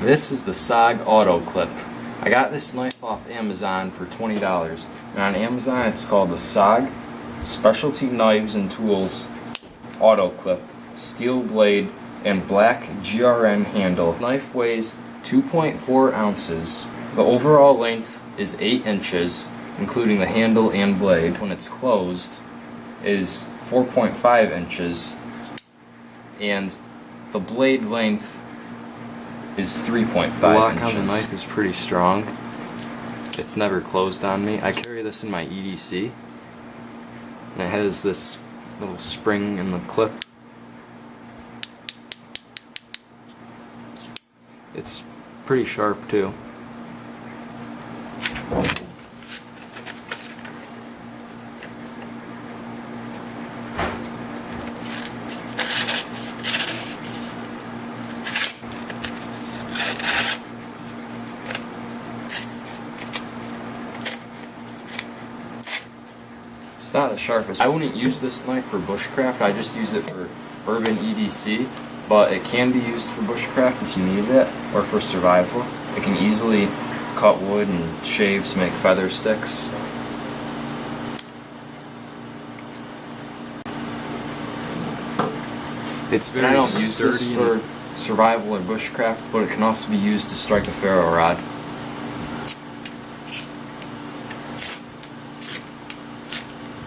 This is the Sog Auto Clip. I got this knife off Amazon for $20, and on Amazon it's called the Sog Specialty Knives and Tools Auto Clip, steel blade, and black GRN handle. The knife weighs 2.4 ounces. The overall length is 8 inches, including the handle and blade. When it's closed, is 4.5 inches, and the blade length is 3.5 inches. The lock on the knife is pretty strong. It's never closed on me. I carry this in my EDC, and it has this little spring in the clip. It's pretty sharp too. It's not the sharpest. I wouldn't use this knife for bushcraft, I just use it for urban EDC, but it can be used for bushcraft if you needed it, or for survival. It can easily cut wood and shave to make feather sticks. It's very sturdy. I don't use this for survival or bushcraft, but it can also be used to strike a ferro rod.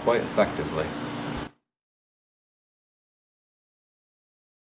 Quite effectively.